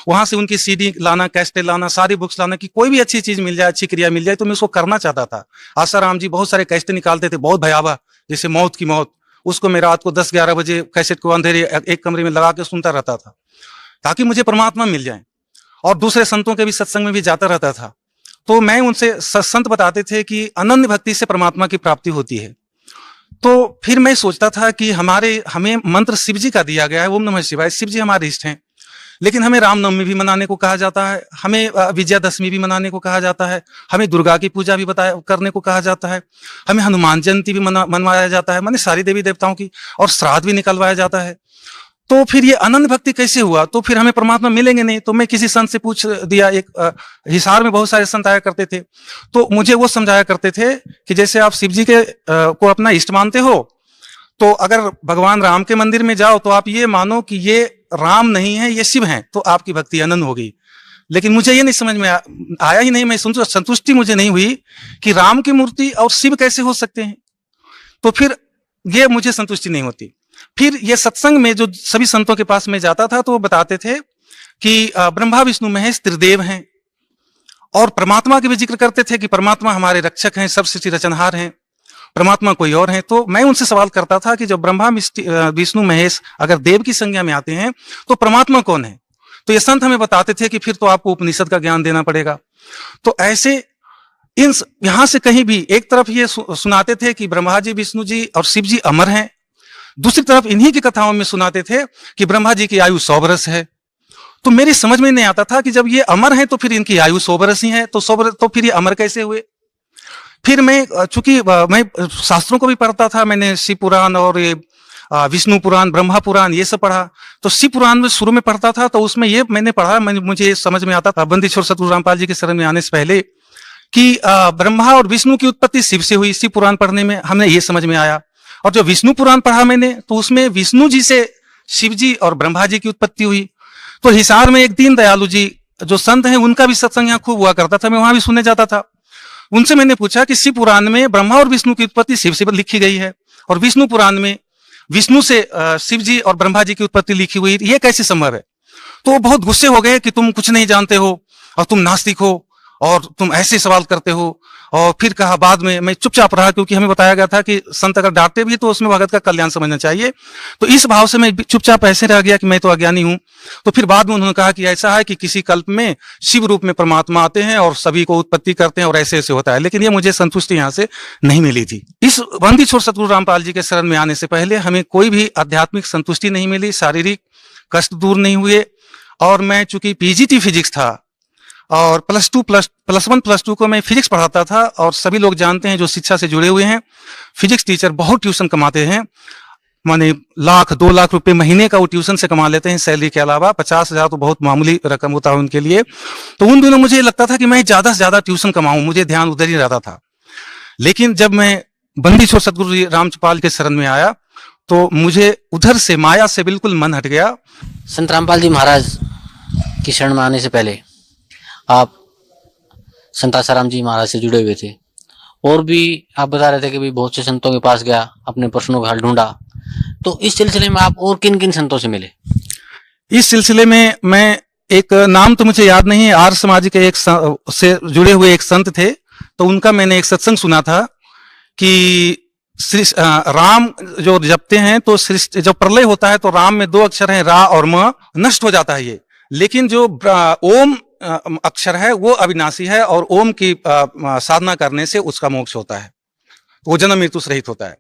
वहां से उनकी सीडी लाना, कैसेट लाना, सारी बुक्स लाना, कि कोई भी अच्छी चीज मिल जाए, अच्छी क्रिया मिल जाए, तो मैं उसको करना चाहता था। आसाराम जी बहुत सारे कैसेट निकालते थे, बहुत भयावह, जैसे मौत की मौत, उसको मैं रात को 10-11 बजे कैसेट को अंधेरे एक कमरे में लगा के सुनता रहता था, ताकि मुझे परमात्मा मिल जाए। और दूसरे संतों के भी सत्संग में भी जाता रहता था। तो मैं उनसे, संत बताते थे कि अनन्य भक्ति से परमात्मा की प्राप्ति होती है। तो फिर मैं सोचता था कि हमें मंत्र शिव जी का दिया गया है, ओम नमः शिवाय, शिव जी हमारे इष्ट हैं, लेकिन हमें रामनवमी भी मनाने को कहा जाता है, हमें विजयादशमी भी मनाने को कहा जाता है, हमें दुर्गा की पूजा भी करने को कहा जाता है, हमें हनुमान जयंती भी मनवाया जाता है, माने सारी देवी देवताओं की, और श्राद्ध भी निकलवाया जाता है। तो फिर ये अनंत भक्ति कैसे हुआ? तो फिर हमें परमात्मा मिलेंगे नहीं। तो मैं किसी संत से पूछ दिया, एक हिसार में बहुत सारे संत आया करते थे, तो मुझे वो समझाया करते थे कि जैसे आप शिव जी के को अपना इष्ट मानते हो, तो अगर भगवान राम के मंदिर में जाओ तो आप ये मानो कि ये राम नहीं है, ये शिव हैं, तो आपकी भक्ति अनंत होगी। लेकिन मुझे ये नहीं समझ में आया ही नहीं, मैं संतुष्टि मुझे नहीं हुई कि राम की मूर्ति और शिव कैसे हो सकते हैं। तो फिर ये मुझे संतुष्टि नहीं होती। फिर ये सत्संग में जो सभी संतों के पास में जाता था तो वो बताते थे कि ब्रह्मा विष्णु महेश त्रिदेव हैं, और परमात्मा के भी जिक्र करते थे कि परमात्मा हमारे रक्षक हैं, सब सृष्टि रचनहार हैं, परमात्मा कोई और है। तो मैं उनसे सवाल करता था कि जब ब्रह्मा विष्णु महेश अगर देव की संज्ञा में आते हैं तो परमात्मा कौन है? तो ये संत हमें बताते थे कि फिर तो आपको उपनिषद का ज्ञान देना पड़ेगा। तो ऐसे यहां से कहीं भी एक तरफ ये सुनाते थे कि ब्रह्मा जी, विष्णु जी और शिव जी अमर हैं, दूसरी तरफ इन्हीं की कथाओं में सुनाते थे कि ब्रह्मा जी की आयु 100 वर्ष है। तो मेरी समझ में नहीं आता था कि जब ये अमर हैं तो फिर इनकी आयु 100 वर्ष ही है, तो 100 वर्ष तो फिर ये अमर कैसे हुए? फिर मैं, चूंकि मैं शास्त्रों को भी पढ़ता था, मैंने शिव पुराण और ये विष्णु पुराण, ब्रह्मा पुराण, ये सब पढ़ा। तो शिव पुराण में शुरू में पढ़ता था, तो उसमें ये मैंने पढ़ा, मुझे ये समझ में आता था बंदी छोड़ सतगुरु रामपाल जी के शरण में आने से पहले कि ब्रह्मा और विष्णु की उत्पत्ति शिव से हुई। शिव पुराण पढ़ने में हमने ये समझ में आया। और जो विष्णु पुराण पढ़ा मैंने, तो उसमें विष्णु जी से शिव जी और ब्रह्मा जी की उत्पत्ति हुई। तो हिसार में एक दीन दयालु जी जो संत हैं, उनका भी सत्संग यहाँ खूब हुआ करता था, मैं वहां भी सुनने जाता था। उनसे मैंने पूछा कि शिव पुराण में ब्रह्मा और विष्णु की उत्पत्ति शिव से लिखी गई है, और विष्णु पुराण में विष्णु से शिव जी और ब्रह्मा जी की उत्पत्ति लिखी हुई, ये कैसे संभव है? तो वो बहुत गुस्से हो गए कि तुम कुछ नहीं जानते हो और तुम नास्तिक हो और तुम ऐसे सवाल करते हो। और फिर कहा, बाद में मैं चुपचाप रहा, क्योंकि हमें बताया गया था कि संत अगर डांटते भी तो उसमें भगत का कल्याण समझना चाहिए। तो इस भाव से मैं चुपचाप ऐसे रह गया कि मैं तो अज्ञानी हूं। तो फिर बाद में उन्होंने कहा कि ऐसा है कि किसी कल्प में शिव रूप में परमात्मा आते हैं और सभी को उत्पत्ति करते हैं और ऐसे ऐसे होता है। लेकिन ये मुझे संतुष्टि यहाँ से नहीं मिली थी। इस बंदी छोड़ सतगुरु रामपाल जी के शरण में आने से पहले हमें कोई भी आध्यात्मिक संतुष्टि नहीं मिली, शारीरिक कष्ट दूर नहीं हुए। और मैं चूंकि पीजीटी फिजिक्स था और प्लस वन प्लस टू को मैं फिजिक्स पढ़ाता था, और सभी लोग जानते हैं जो शिक्षा से जुड़े हुए हैं, फिजिक्स टीचर बहुत ट्यूशन कमाते हैं, माने 1-2 लाख रुपए महीने का वो ट्यूशन से कमा लेते हैं सैलरी के अलावा। 50,000 तो बहुत मामूली रकम होता है उनके लिए। तो उन दिनों मुझे लगता था कि मैं ज्यादा से ज्यादा ट्यूशन कमाऊं, मुझे ध्यान उधर ही रहता था। लेकिन जब मैं बंदी छोड़ सतगुरु रामपाल के शरण में आया तो मुझे उधर से माया से बिल्कुल मन हट गया। संत रामपाल जी महाराज की शरण में आने से पहले आप संत आसाराम जी महाराज से जुड़े हुए थे, और भी आप बता रहे थे कि भाई बहुत से संतों के पास गया, अपने प्रश्नों का हल ढूंढा। तो इस सिलसिले में आप और किन किन संतों से मिले? इस सिलसिले में मैं, एक नाम तो मुझे याद नहीं है, आर्य समाज के एक से जुड़े हुए एक संत थे, तो उनका मैंने एक सत्संग सुना था कि राम जो जपते हैं तो जब प्रलय होता है तो राम में 2 अक्षर हैं, रा और म, नष्ट हो जाता है ये। लेकिन जो ओम अक्षर है वो अविनाशी है, और ओम की साधना करने से उसका मोक्ष होता है, वो जन्म मृत्यु से रहित होता है।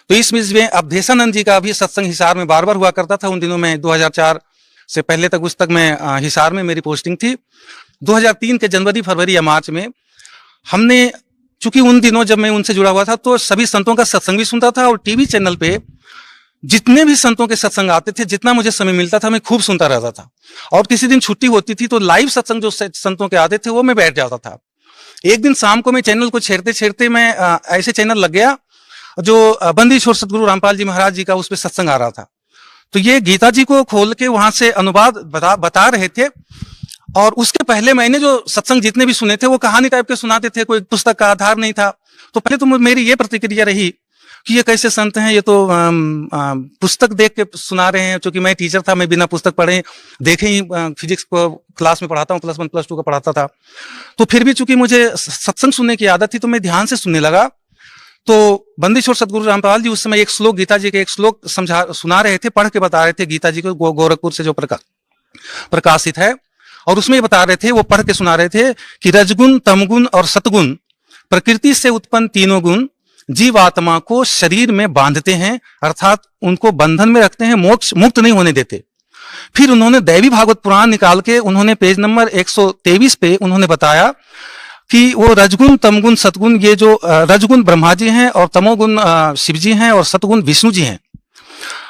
तो इस बीच में अवधेशानंद जी का भी सत्संग हिसार में बार बार हुआ करता था। उन दिनों में 2004 से पहले तक, उस तक मैं हिसार में मेरी पोस्टिंग थी। 2003 के जनवरी, फरवरी या मार्च में हमने, चूंकि उन दिनों जब मैं उनसे जुड़ा हुआ था तो सभी संतों का सत्संग भी सुनता था, और टीवी चैनल पे जितने भी संतों के सत्संग आते थे, जितना मुझे समय मिलता था मैं खूब सुनता रहता था। और किसी दिन छुट्टी होती थी तो लाइव सत्संग जो संतों के आते थे वो मैं बैठ जाता था। एक दिन शाम को मैं चैनल को छेड़ते छेड़ते मैं ऐसे चैनल लग गया जो बंदी छोड़ सतगुरु रामपाल जी महाराज जी का उस पर सत्संग आ रहा था। तो ये गीता जी को खोल के वहां से अनुवाद बता रहे थे। और उसके पहले मैंने जो सत्संग जितने भी सुने थे वो कहानी टाइप के सुनाते थे, कोई पुस्तक का आधार नहीं था। तो पहले तो मेरी ये प्रतिक्रिया रही कि ये कैसे संत हैं, ये तो पुस्तक देख के सुना रहे हैं। क्योंकि मैं टीचर था, मैं बिना पुस्तक पढ़े देखे ही फिजिक्स को क्लास में पढ़ाता हूँ, प्लस 1 प्लस 2 का पढ़ाता था। तो फिर भी चूंकि मुझे सत्संग सुनने की आदत थी तो मैं ध्यान से सुनने लगा। तो बंदी छोड़ सतगुरु रामपाल जी उस समय एक श्लोक, गीता जी के एक श्लोक सुना रहे थे, पढ़ के बता रहे थे गीता जी को, गोरखपुर से जो प्रकाशित है। और उसमें ये बता रहे थे, वो पढ़ के सुना रहे थे कि रजगुण, तमगुण और सतगुण प्रकृति से उत्पन्न तीनों गुण जीवात्मा को शरीर में बांधते हैं, अर्थात उनको बंधन में रखते हैं, मोक्ष मुक्त नहीं होने देते। फिर उन्होंने दैवी भागवत पुराण निकाल के उन्होंने पेज नंबर 123 पे उन्होंने बताया कि वो रजगुण, तमगुण, सतगुण, ये जो रजगुण ब्रह्मा जी हैं और तमोगुण शिव जी हैं और सतगुण विष्णु जी हैं।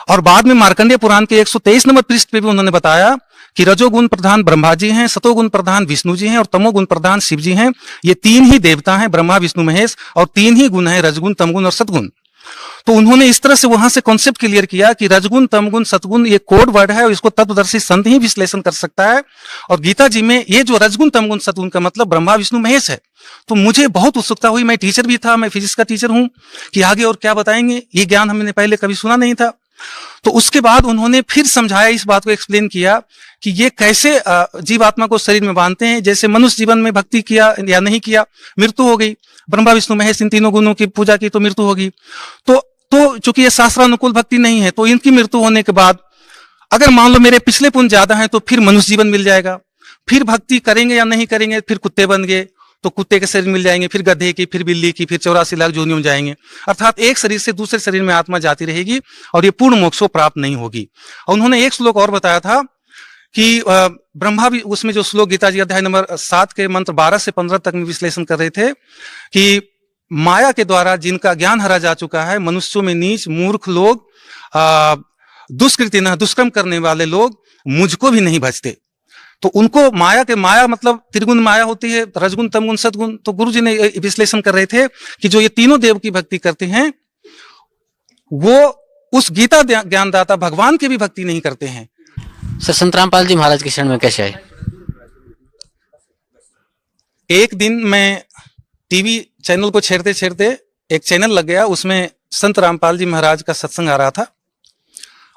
और बाद में मार्कंडेय पुराण के 123 नंबर पृष्ठ पे भी उन्होंने बताया कि रजोगुण प्रधान ब्रह्मा जी हैं, सतोगुण प्रधान विष्णु जी हैं और तमोगुण प्रधान शिव जी हैं। ये 3 ही देवता हैं, ब्रह्मा विष्णु महेश, और 3 ही गुण हैं, रजगुण, तमगुण और सतगुण। तो उन्होंने इस तरह से वहां से कॉन्सेप्ट क्लियर किया कि रजगुण, तमगुण, सतगुण ये कोड वर्ड है और इसको तत्वदर्शी संत ही विश्लेषण कर सकता है। और गीता जी में ये जो रजगुण, तमगुण, सतगुण का मतलब ब्रह्मा विष्णु महेश है। तो मुझे बहुत उत्सुकता हुई, मैं टीचर भी था, मैं फिजिक्स का टीचर हूं, कि आगे और क्या बताएंगे, ये ज्ञान हमने पहले कभी सुना नहीं था। तो उसके बाद उन्होंने फिर समझाया, इस बात को एक्सप्लेन किया कि ये कैसे जीवात्मा को शरीर में बांधते हैं। जैसे मनुष्य जीवन में भक्ति किया या नहीं किया, मृत्यु हो गई, ब्रह्मा विष्णु महेश इन तीनों गुणों की पूजा की तो मृत्यु होगी। तो चूंकि ये शास्त्रानुकूल भक्ति नहीं है, तो इनकी मृत्यु होने के बाद अगर मान लो मेरे पिछले पुण्य ज्यादा है तो फिर मनुष्य जीवन मिल जाएगा। फिर भक्ति करेंगे या नहीं करेंगे, फिर कुत्ते बन गए तो कुत्ते के शरीर मिल जाएंगे, फिर गधे की, फिर बिल्ली की, फिर 84 लाख योनियों में जाएंगे। अर्थात एक शरीर से दूसरे शरीर में आत्मा जाती रहेगी और ये पूर्ण मोक्ष प्राप्त नहीं होगी। और उन्होंने एक श्लोक और बताया था कि ब्रह्मा भी, उसमें जो श्लोक गीता जी अध्याय नंबर 7 के मंत्र 12 से 15 तक में विश्लेषण कर रहे थे कि माया के द्वारा जिनका ज्ञान हरा जा चुका है, मनुष्यों में नीच मूर्ख लोग, दुष्कृति न दुष्कर्म करने वाले लोग मुझको भी नहीं भजते। तो उनको माया मतलब त्रिगुण माया होती है, रजगुण, तमगुण, सदगुण। तो गुरु जी ने विश्लेषण कर रहे थे कि जो ये तीनों देव की भक्ति करते हैं वो उस गीता ज्ञानदाता भगवान की भी भक्ति नहीं करते हैं। सर, संत रामपाल जी महाराज के शरण में कैसे आए? एक दिन मैं टीवी चैनल को छेड़ते छेड़ते एक चैनल लग गया, उसमें संत रामपाल जी महाराज का सत्संग आ रहा था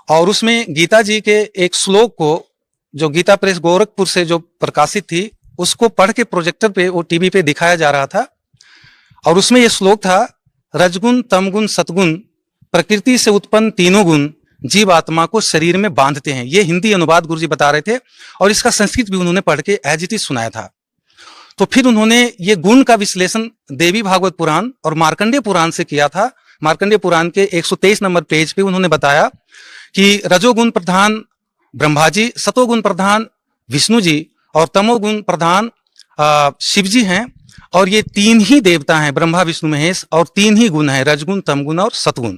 और उसमें गीता जी के एक श्लोक को, जो गीता प्रेस गोरखपुर से जो प्रकाशित थी, उसको पढ़ के प्रोजेक्टर पे, वो टीवी पे दिखाया जा रहा था, और उसमें ये श्लोक था, रजगुण तमगुण सतगुण प्रकृति से उत्पन्न तीनों गुण जीव आत्मा को शरीर में बांधते हैं। ये हिंदी अनुवाद गुरुजी बता रहे थे, और इसका संस्कृत भी उन्होंने पढ़ के एज इट इज सुनाया था। तो फिर उन्होंने ये गुण का विश्लेषण देवी भागवत पुराण और मार्कंडेय पुराण से किया था। मार्कंडेय पुराण के 123 नंबर पेज पे उन्होंने बताया कि रजोगुण प्रधान ब्रह्मा जी, सतोगुण प्रधान विष्णु जी और तमोगुण प्रधान शिव जी हैं, और ये तीन ही देवता हैं, ब्रह्मा विष्णु महेश, और तीन ही गुण हैं, रजगुण तमगुण और सतगुण।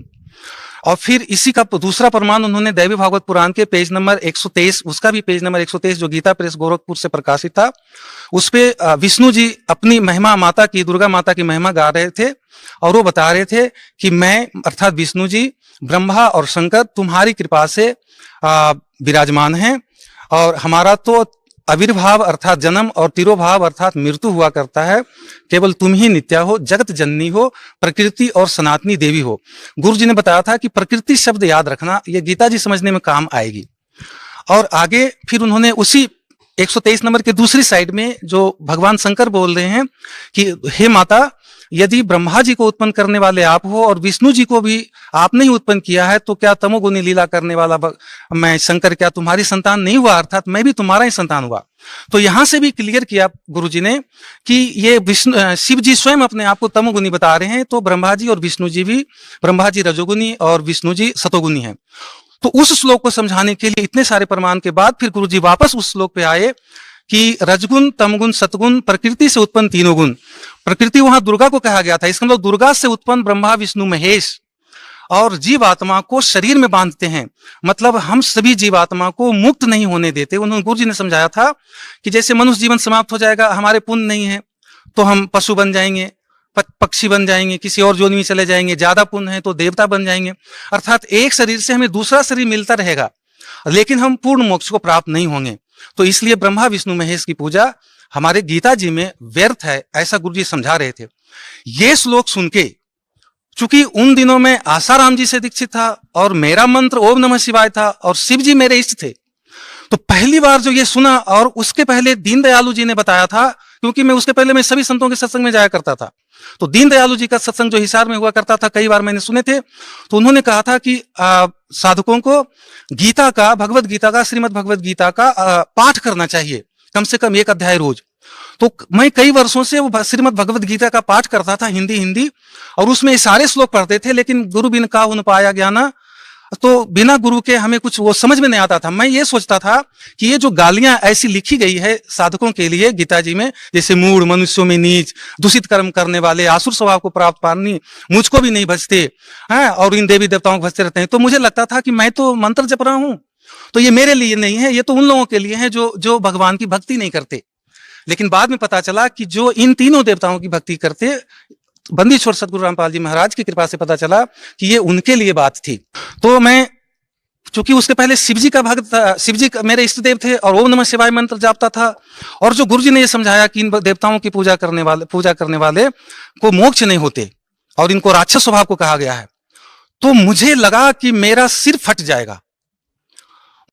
और फिर इसी का दूसरा प्रमाण उन्होंने दैवी भागवत पुराण के पेज नंबर 123, उसका भी पेज नंबर 123 जो गीता प्रेस गोरखपुर से प्रकाशित था, उस पे विष्णु जी अपनी महिमा, माता की, दुर्गा माता की महिमा गा रहे थे, और वो बता रहे थे कि मैं अर्थात विष्णु जी, ब्रह्मा और शंकर तुम्हारी कृपा से विराजमान हैं, और हमारा तो आविर्भाव अर्थात जन्म और तिरोभाव अर्थात मृत्यु हुआ करता है, केवल तुम ही नित्या हो, जगत जननी हो, प्रकृति और सनातनी देवी हो। गुरु जी ने बताया था कि प्रकृति शब्द याद रखना, ये गीता जी समझने में काम आएगी। और आगे फिर उन्होंने उसी 123 नंबर के दूसरी साइड में जो भगवान शंकर बोल रहे हैं कि हे माता, यदि ब्रह्मा जी को उत्पन्न करने वाले आप हो और विष्णु जी को भी आपने ही उत्पन्न किया है, तो क्या तमोगुणी लीला करने वाला मैं शंकर क्या तुम्हारी संतान नहीं हुआ, अर्थात मैं भी तुम्हारा ही संतान हुआ। तो यहां से भी क्लियर किया गुरु जी ने कि ये विष्णु शिव जी स्वयं अपने आप को तमोगुणी बता रहे हैं, तो ब्रह्मा जी और विष्णु जी भी, ब्रह्मा जी रजोगुणी और विष्णु जी सतोगुणी हैं। तो उस श्लोक को समझाने के लिए इतने सारे प्रमाण के बाद फिर गुरु जी वापस उस श्लोक पे आए कि रजगुण तमगुण सतगुण प्रकृति से उत्पन्न तीनों गुण। प्रकृति वहां दुर्गा को कहा गया था, इसका मतलब दुर्गा से उत्पन्न ब्रह्मा विष्णु महेश और जीव आत्मा को शरीर में बांधते हैं, मतलब हम सभी जीव आत्मा को मुक्त नहीं होने देते। उन्होंने गुरु जी ने समझाया था कि जैसे मनुष्य जीवन समाप्त हो जाएगा, हमारे पुण्य नहीं है तो हम पशु बन जाएंगे, पक्षी बन जाएंगे, किसी और योनि में चले जाएंगे, ज्यादा पुण्य है तो देवता बन जाएंगे, अर्थात एक शरीर से हमें दूसरा शरीर मिलता रहेगा, लेकिन हम पूर्ण मोक्ष को प्राप्त नहीं होंगे। तो इसलिए ब्रह्मा विष्णु महेश की पूजा हमारे गीता जी में व्यर्थ है, ऐसा गुरु जी समझा रहे थे। ये श्लोक सुन के, चूंकि उन दिनों में आसाराम जी से दीक्षित था और मेरा मंत्र ओम नमः शिवाय था और शिव जी मेरे इष्ट थे, तो पहली बार जो ये सुना, और उसके पहले दीनदयालु जी ने बताया था, क्योंकि मैं उसके पहले मैं सभी संतों के सत्संग में जाया करता था, तो दीनदयालु जी का सत्संग जो हिसार में हुआ करता था, कई बार मैंने सुने थे, तो उन्होंने कहा था कि साधकों को गीता का, भगवत गीता का, श्रीमद् भगवत गीता का पाठ करना चाहिए, कम से कम 1 अध्याय रोज। तो मैं कई वर्षों से वो श्रीमद् भगवत गीता का पाठ करता था, हिंदी, और उसमें सारे श्लोक पढ़ते थे, लेकिन गुरु बिन का उन पाया ज्ञाना, तो बिना गुरु के हमें कुछ वो समझ में नहीं आता था। मैं ये सोचता था कि ये जो गालियां ऐसी लिखी गई है साधकों के लिए गीता जी में, जैसे मूढ़, मनुष्यों में नीच, दूषित कर्म करने वाले, आसुर स्वभाव को प्राप्त पानी, मुझको भी नहीं भजते हैं और इन देवी देवताओं को भजते रहते हैं, तो मुझे लगता था कि मैं तो मंत्र जप रहा हूं, तो ये मेरे लिए नहीं है, ये तो उन लोगों के लिए है जो भगवान की भक्ति नहीं करते। लेकिन बाद में पता चला कि जो इन तीनों देवताओं की भक्ति करते, बंदी छोड़ सतगुरु रामपाल जी महाराज की कृपा से पता चला कि ये उनके लिए बात थी। तो मैं, चूंकि उसके पहले शिव जी का भक्त था, शिव जी मेरे इष्ट देव थे और ओम नमः शिवाय मंत्र जापता था, और जो गुरु जी ने ये समझाया कि इन देवताओं की पूजा करने वाले को मोक्ष नहीं होते और इनको राक्षस स्वभाव को कहा गया है, तो मुझे लगा कि मेरा सिर फट जाएगा।